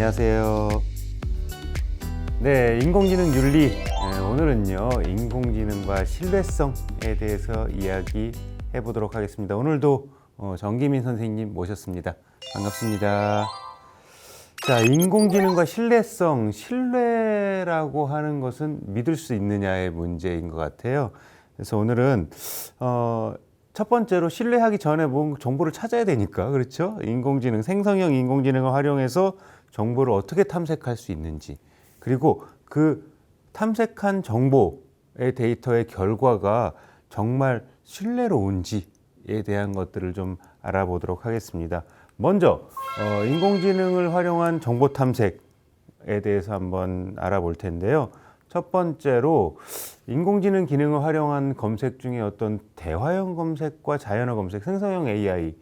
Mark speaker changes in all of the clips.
Speaker 1: 안녕하세요. 네, 인공지능 윤리. 네, 오늘은요, 인공지능과 신뢰성에 대해서 이야기해 보도록 하겠습니다. 오늘도 정기민 선생님 모셨습니다. 반갑습니다. 자, 인공지능과 신뢰성, 신뢰라고 하는 것은 믿을 수 있느냐의 문제인 것 같아요. 그래서 오늘은 첫 번째로 신뢰하기 전에 뭔 정보를 찾아야 되니까, 그렇죠? 인공지능, 생성형 인공지능을 활용해서 정보를 어떻게 탐색할 수 있는지, 그리고 그 탐색한 정보의 데이터의 결과가 정말 신뢰로운지에 대한 것들을 좀 알아보도록 하겠습니다. 먼저 인공지능을 활용한 정보 탐색에 대해서 한번 알아볼 텐데요. 첫 번째로 인공지능 기능을 활용한 검색 중에 어떤 대화형 검색과 자연어 검색, 생성형 AI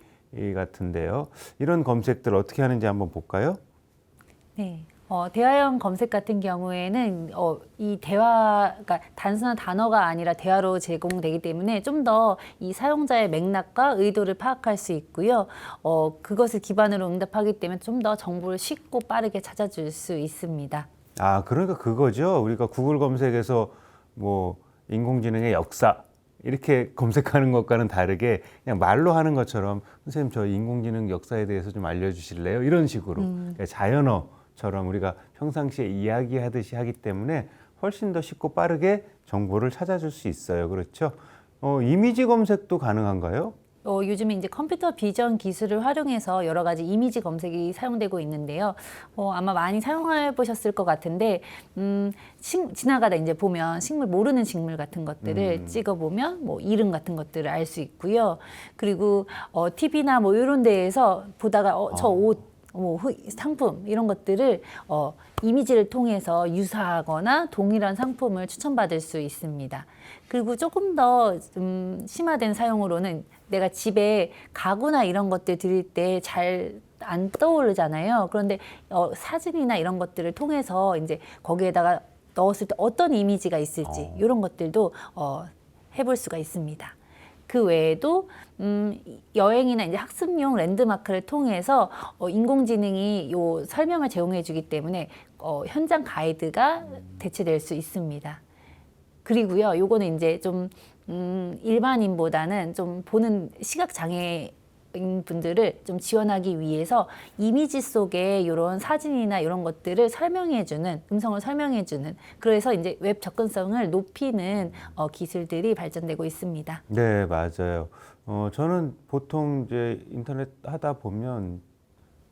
Speaker 1: 같은데요. 이런 검색들 어떻게 하는지 한번 볼까요?
Speaker 2: 네. 대화형 검색 같은 경우에는 이 대화, 그러니까 단순한 단어가 아니라 대화로 제공되기 때문에 좀 더 이 사용자의 맥락과 의도를 파악할 수 있고요. 그것을 기반으로 응답하기 때문에 좀 더 정보를 쉽고 빠르게 찾아줄 수 있습니다.
Speaker 1: 아, 그러니까 그거죠. 우리가 구글 검색에서 뭐 인공지능의 역사 이렇게 검색하는 것과는 다르게 그냥 말로 하는 것처럼 선생님 저 인공지능 역사에 대해서 좀 알려주실래요? 이런 식으로 그러니까 자연어처럼 우리가 평상시에 이야기하듯이 하기 때문에 훨씬 더 쉽고 빠르게 정보를 찾아줄 수 있어요. 그렇죠? 이미지 검색도 가능한가요?
Speaker 2: 요즘에 이제 컴퓨터 비전 기술을 활용해서 여러 가지 이미지 검색이 사용되고 있는데요. 아마 많이 사용해 보셨을 것 같은데, 지나가다 이제 보면 모르는 식물 같은 것들을 찍어보면 뭐 이름 같은 것들을 알 수 있고요. 그리고 TV나 뭐 이런 데에서 보다가 저 옷, 상품 이런 것들을 이미지를 통해서 유사하거나 동일한 상품을 추천받을 수 있습니다. 그리고 조금 더 심화된 사용으로는 내가 집에 가구나 이런 것들 드릴 때 잘 안 떠오르잖아요. 그런데 사진이나 이런 것들을 통해서 이제 거기에다가 넣었을 때 어떤 이미지가 있을지 이런 것들도 해볼 수가 있습니다. 그 외에도 여행이나 이제 학습용 랜드마크를 통해서 인공지능이 요 설명을 제공해 주기 때문에 현장 가이드가 대체될 수 있습니다. 그리고요, 요거는 이제 좀 일반인보다는 좀 보는 시각 장애인 분들을 좀 지원하기 위해서 이미지 속에 이런 사진이나 이런 것들을 설명해주는, 음성을 설명해주는, 그래서 이제 웹 접근성을 높이는 기술들이 발전되고 있습니다.
Speaker 1: 네, 맞아요. 저는 보통 이제 인터넷 하다 보면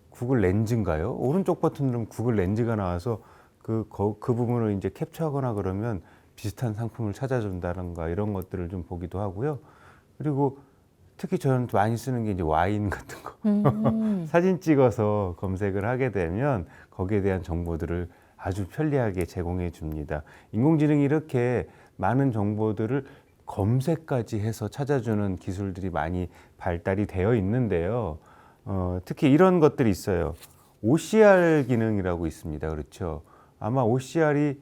Speaker 1: 구글 렌즈인가요? 오른쪽 버튼 누르면 구글 렌즈가 나와서 그 부분을 이제 캡처하거나 그러면 비슷한 상품을 찾아준다던가 이런 것들을 좀 보기도 하고요. 그리고 특히 저는 많이 쓰는 게 이제 와인 같은 거. 사진 찍어서 검색을 하게 되면 거기에 대한 정보들을 아주 편리하게 제공해 줍니다. 인공지능이 이렇게 많은 정보들을 검색까지 해서 찾아주는 기술들이 많이 발달이 되어 있는데요. 특히 이런 것들이 있어요. OCR 기능이라고 있습니다. 그렇죠? 아마 OCR이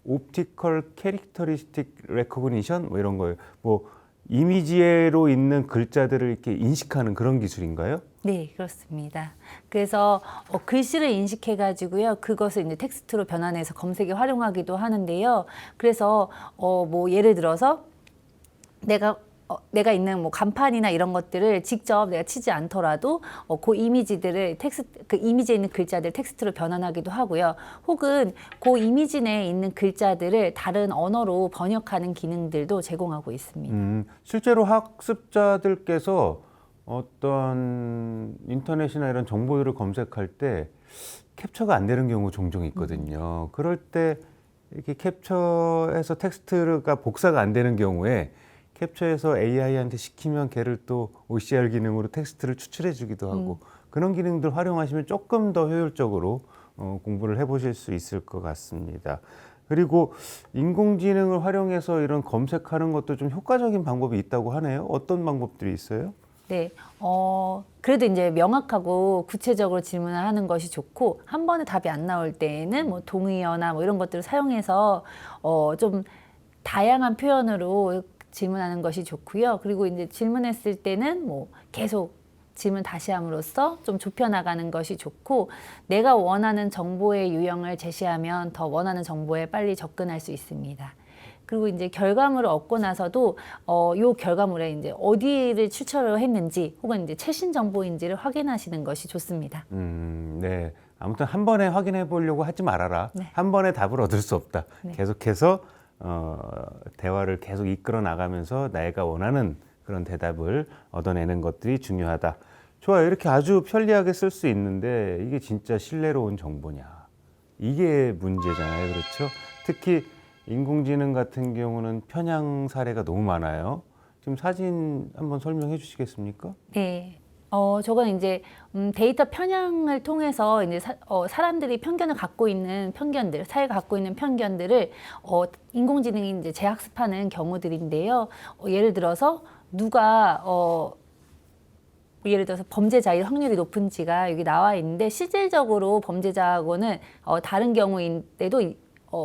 Speaker 1: Optical Characteristic Recognition 뭐 이런 거예요. 뭐 이미지로 있는 글자들을 이렇게 인식하는 그런 기술인가요?
Speaker 2: 네, 그렇습니다. 그래서 글씨를 인식해 가지고요, 그것을 이제 텍스트로 변환해서 검색에 활용하기도 하는데요. 그래서 뭐 예를 들어서 내가 있는 뭐 간판이나 이런 것들을 직접 내가 치지 않더라도 그 이미지들을 그 이미지에 있는 글자들 텍스트로 변환하기도 하고요. 혹은 그 이미지 내에 있는 글자들을 다른 언어로 번역하는 기능들도 제공하고 있습니다.
Speaker 1: 실제로 학습자들께서 어떤 인터넷이나 이런 정보들을 검색할 때 캡처가 안 되는 경우 종종 있거든요. 그럴 때 이렇게 캡처해서 텍스트가 복사가 안 되는 경우에 캡처해서 AI한테 시키면 걔를 또 OCR 기능으로 텍스트를 추출해 주기도 하고 그런 기능들 활용하시면 조금 더 효율적으로 공부를 해보실 수 있을 것 같습니다. 그리고 인공지능을 활용해서 이런 검색하는 것도 좀 효과적인 방법이 있다고 하네요. 어떤 방법들이 있어요?
Speaker 2: 네, 그래도 이제 명확하고 구체적으로 질문을 하는 것이 좋고, 한 번에 답이 안 나올 때에는 뭐 동의어나 뭐 이런 것들을 사용해서 좀 다양한 표현으로 질문하는 것이 좋고요. 그리고 이제 질문했을 때는 뭐 계속 질문 다시 함으로써 좀 좁혀나가는 것이 좋고 내가 원하는 정보의 유형을 제시하면 더 원하는 정보에 빨리 접근할 수 있습니다. 그리고 이제 결과물을 얻고 나서도 요 결과물에 이제 어디를 출처를 했는지 혹은 이제 최신 정보인지를 확인하시는 것이 좋습니다.
Speaker 1: 네. 아무튼 한 번에 확인해 보려고 하지 말아라.
Speaker 2: 네.
Speaker 1: 한 번에 답을 얻을 수 없다.
Speaker 2: 네.
Speaker 1: 계속해서 대화를 계속 이끌어 나가면서 내가 원하는 그런 대답을 얻어내는 것들이 중요하다. 좋아요. 이렇게 아주 편리하게 쓸 수 있는데 이게 진짜 신뢰로운 정보냐. 이게 문제잖아요. 그렇죠? 특히 인공지능 같은 경우는 편향 사례가 너무 많아요. 지금 사진 한번 설명해 주시겠습니까?
Speaker 2: 네. 저건 이제 데이터 편향을 통해서 이제 사람들이 편견을 갖고 있는 편견들, 사회가 갖고 있는 편견들을 인공지능이 이제 재학습하는 경우들인데요. 예를 들어서 누가 예를 들어서 범죄자일 확률이 높은지가 여기 나와 있는데 실질적으로 범죄자하고는 다른 경우인데도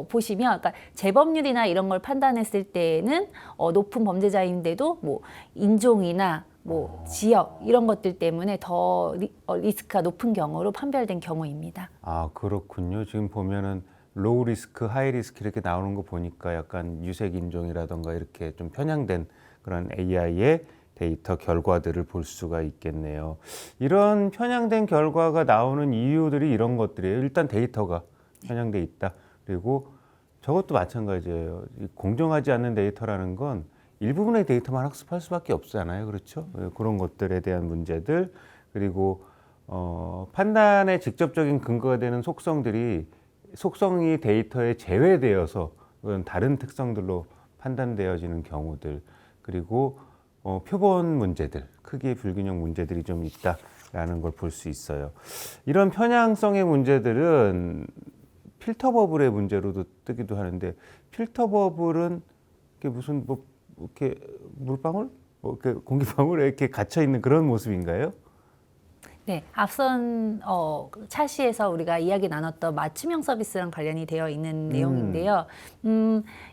Speaker 2: 보시면, 그러니까 재범률이나 이런 걸 판단했을 때는 높은 범죄자인데도 뭐 인종이나 뭐 지역 이런 것들 때문에 더 리스크가 높은 경우로 판별된 경우입니다.
Speaker 1: 아, 그렇군요. 지금 보면은 로우 리스크, 하이 리스크 이렇게 나오는 거 보니까 약간 유색 인종이라던가 이렇게 좀 편향된 그런 AI의 데이터 결과들을 볼 수가 있겠네요. 이런 편향된 결과가 나오는 이유들이 이런 것들이에요. 일단 데이터가 편향돼 있다. 그리고 저것도 마찬가지예요. 공정하지 않는 데이터라는 건 일부분의 데이터만 학습할 수밖에 없잖아요. 그렇죠? 그런 것들에 대한 문제들, 그리고 판단에 직접적인 근거가 되는 속성이 데이터에 제외되어서 다른 특성들로 판단되어지는 경우들, 그리고 표본 문제들, 크기의 불균형 문제들이 좀 있다라는 걸 볼 수 있어요. 이런 편향성의 문제들은 필터 버블의 문제로도 뜨기도 하는데, 필터 버블은 이게 무슨 뭐 이렇게 물방울, 뭐 이렇게 공기방울에 이렇게 갇혀 있는 그런 모습인가요?
Speaker 2: 네, 앞선 차시에서 우리가 이야기 나눴던 맞춤형 서비스랑 관련이 되어 있는 내용인데요.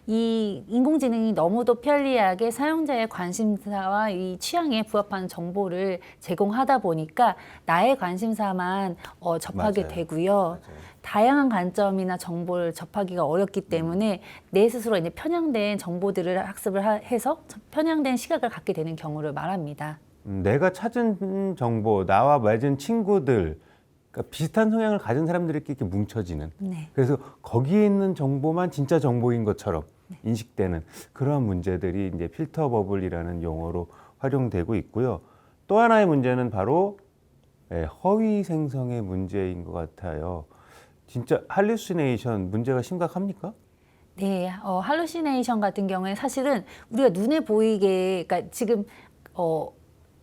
Speaker 2: 이 인공지능이 너무도 편리하게 사용자의 관심사와 이 취향에 부합하는 정보를 제공하다 보니까 나의 관심사만 접하게
Speaker 1: 맞아요.
Speaker 2: 되고요.
Speaker 1: 맞아요.
Speaker 2: 다양한 관점이나 정보를 접하기가 어렵기 때문에 내 스스로 이제 편향된 정보들을 학습을 해서 편향된 시각을 갖게 되는 경우를 말합니다.
Speaker 1: 내가 찾은 정보, 나와 맺은 친구들, 그러니까 비슷한 성향을 가진 사람들끼리 이렇게 뭉쳐지는.
Speaker 2: 네.
Speaker 1: 그래서 거기에 있는 정보만 진짜 정보인 것처럼 인식되는 그런 문제들이 이제 필터 버블이라는 용어로 활용되고 있고요. 또 하나의 문제는 바로 허위 생성의 문제인 것 같아요. 진짜 할루시네이션 문제가 심각합니까?
Speaker 2: 네, 할루시네이션 같은 경우에 사실은 우리가 눈에 보이게, 그러니까 지금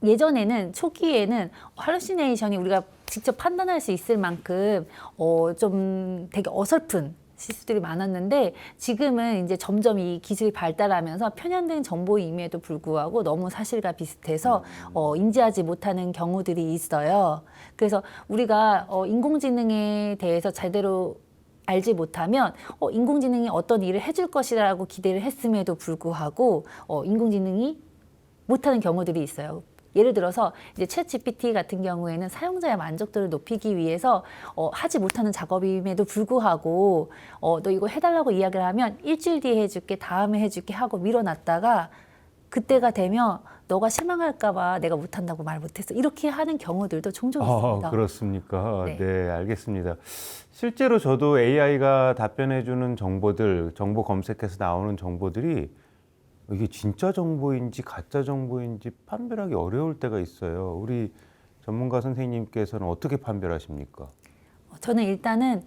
Speaker 2: 예전에는 초기에는 할루시네이션이 우리가 직접 판단할 수 있을 만큼 좀 되게 어설픈 실수들이 많았는데 지금은 이제 점점 이 기술이 발달하면서 편향된 정보임에도 불구하고 너무 사실과 비슷해서 인지하지 못하는 경우들이 있어요. 그래서 우리가 인공지능에 대해서 제대로 알지 못하면 인공지능이 어떤 일을 해줄 것이라고 기대를 했음에도 불구하고 인공지능이 못하는 경우들이 있어요. 예를 들어서 이제 챗GPT 같은 경우에는 사용자의 만족도를 높이기 위해서 하지 못하는 작업임에도 불구하고 너 이거 해달라고 이야기를 하면 일주일 뒤에 해줄게, 다음에 해줄게 하고 밀어놨다가 그때가 되면 너가 실망할까 봐 내가 못한다고 말 못했어. 이렇게 하는 경우들도 종종 있습니다.
Speaker 1: 그렇습니까?
Speaker 2: 네.
Speaker 1: 네, 알겠습니다. 실제로 저도 AI가 답변해주는 정보들, 정보 검색해서 나오는 정보들이 이게 진짜 정보인지 가짜 정보인지 판별하기 어려울 때가 있어요. 우리 전문가 선생님께서는 어떻게 판별하십니까?
Speaker 2: 저는 일단은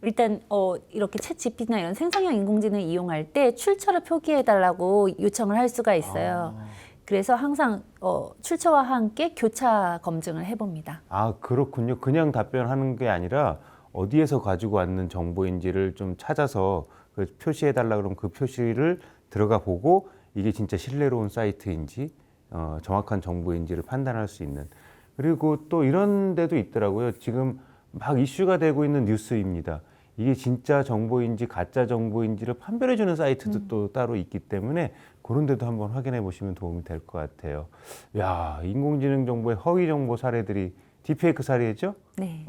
Speaker 2: 이렇게 챗 GPT나 이런 생성형 인공지능을 이용할 때 출처를 표기해달라고 요청을 할 수가 있어요. 그래서 항상 출처와 함께 교차 검증을 해봅니다.
Speaker 1: 아, 그렇군요. 그냥 답변하는 게 아니라 어디에서 가지고 왔는 정보인지를 좀 찾아서 그 표시해달라 그러면 그 표시를 들어가 보고 이게 진짜 신뢰로운 사이트인지 정확한 정보인지를 판단할 수 있는. 그리고 또 이런 데도 있더라고요. 지금 막 이슈가 되고 있는 뉴스입니다. 이게 진짜 정보인지 가짜 정보인지를 판별해주는 사이트도 또 따로 있기 때문에 그런 데도 한번 확인해 보시면 도움이 될 것 같아요. 야, 인공지능 정보의 허위 정보 사례들이 딥페이크 사례죠?
Speaker 2: 네.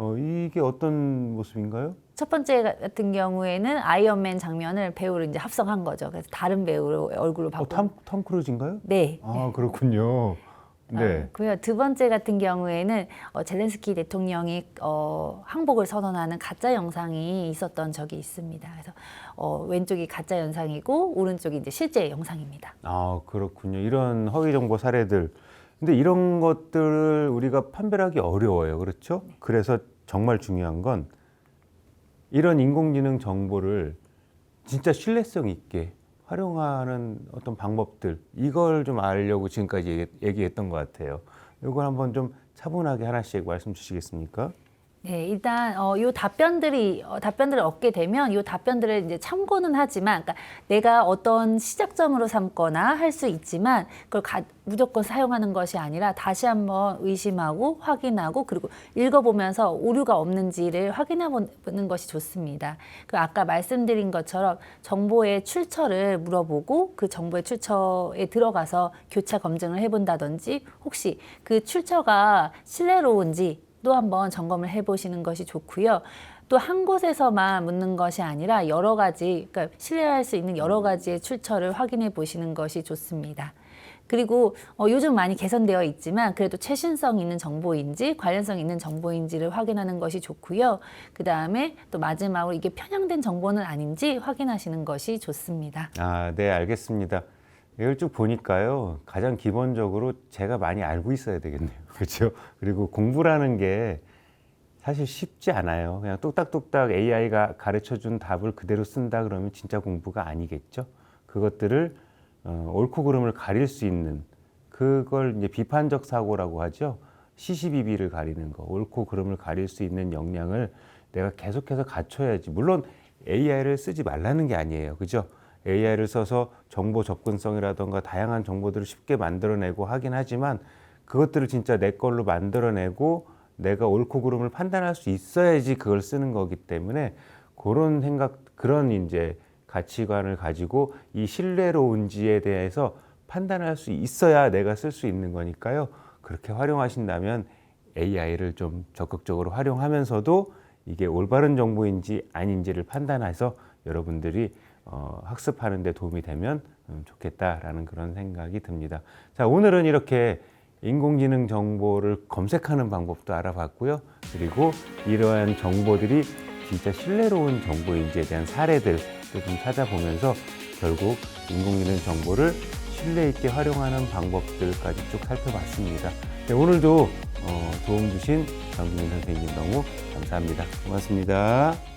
Speaker 1: 이게 어떤 모습인가요?
Speaker 2: 첫 번째 같은 경우에는 아이언맨 장면을 배우를 이제 합성한 거죠. 그래서 다른 배우로 얼굴로 바꾸고.
Speaker 1: 톰 크루즈인가요?
Speaker 2: 네.
Speaker 1: 아, 그렇군요. 네.
Speaker 2: 고요. 두 번째 같은 경우에는 젤렌스키 대통령이 항복을 선언하는 가짜 영상이 있었던 적이 있습니다. 그래서 왼쪽이 가짜 영상이고 오른쪽이 이제 실제 영상입니다.
Speaker 1: 아, 그렇군요. 이런 허위 정보 사례들. 근데 이런 것들을 우리가 판별하기 어려워요. 그렇죠? 그래서 정말 중요한 건 이런 인공지능 정보를 진짜 신뢰성 있게 활용하는 어떤 방법들, 이걸 좀 알려고 지금까지 얘기했던 것 같아요. 이걸 한번 좀 차분하게 하나씩 말씀 주시겠습니까?
Speaker 2: 네, 일단 요 답변들을 얻게 되면 요 답변들을 이제 참고는 하지만, 그러니까 내가 어떤 시작점으로 삼거나 할 수 있지만 그걸 무조건 사용하는 것이 아니라 다시 한번 의심하고 확인하고 그리고 읽어보면서 오류가 없는지를 확인해 보는 것이 좋습니다. 그 아까 말씀드린 것처럼 정보의 출처를 물어보고 그 정보의 출처에 들어가서 교차 검증을 해본다든지, 혹시 그 출처가 신뢰로운지 또 한번 점검을 해보시는 것이 좋고요. 또 한 곳에서만 묻는 것이 아니라 여러 가지, 그러니까 신뢰할 수 있는 여러 가지의 출처를 확인해 보시는 것이 좋습니다. 그리고 요즘 많이 개선되어 있지만 그래도 최신성 있는 정보인지 관련성 있는 정보인지를 확인하는 것이 좋고요. 그 다음에 또 마지막으로 이게 편향된 정보는 아닌지 확인하시는 것이 좋습니다.
Speaker 1: 아, 네, 알겠습니다. 이걸 쭉 보니까요, 가장 기본적으로 제가 많이 알고 있어야 되겠네요. 그렇죠? 그리고 공부라는 게 사실 쉽지 않아요. 그냥 뚝딱뚝딱 AI가 가르쳐준 답을 그대로 쓴다 그러면 진짜 공부가 아니겠죠? 그것들을 옳고 그름을 가릴 수 있는, 그걸 이제 비판적 사고라고 하죠. 시시비비를 가리는 거, 옳고 그름을 가릴 수 있는 역량을 내가 계속해서 갖춰야지. 물론 AI를 쓰지 말라는 게 아니에요. 그죠? AI를 써서 정보 접근성이라던가 다양한 정보들을 쉽게 만들어내고 하긴 하지만 그것들을 진짜 내 걸로 만들어내고 내가 옳고 그름을 판단할 수 있어야지 그걸 쓰는 거기 때문에 그런 생각, 그런 이제 가치관을 가지고 이 신뢰로운지에 대해서 판단할 수 있어야 내가 쓸 수 있는 거니까요. 그렇게 활용하신다면 AI를 좀 적극적으로 활용하면서도 이게 올바른 정보인지 아닌지를 판단해서 여러분들이 학습하는 데 도움이 되면 좋겠다라는 그런 생각이 듭니다. 자, 오늘은 이렇게 인공지능 정보를 검색하는 방법도 알아봤고요. 그리고 이러한 정보들이 진짜 신뢰로운 정보인지에 대한 사례들도 좀 찾아보면서 결국 인공지능 정보를 신뢰 있게 활용하는 방법들까지 쭉 살펴봤습니다. 네, 오늘도 도움 주신 정기민 선생님 너무 감사합니다. 고맙습니다.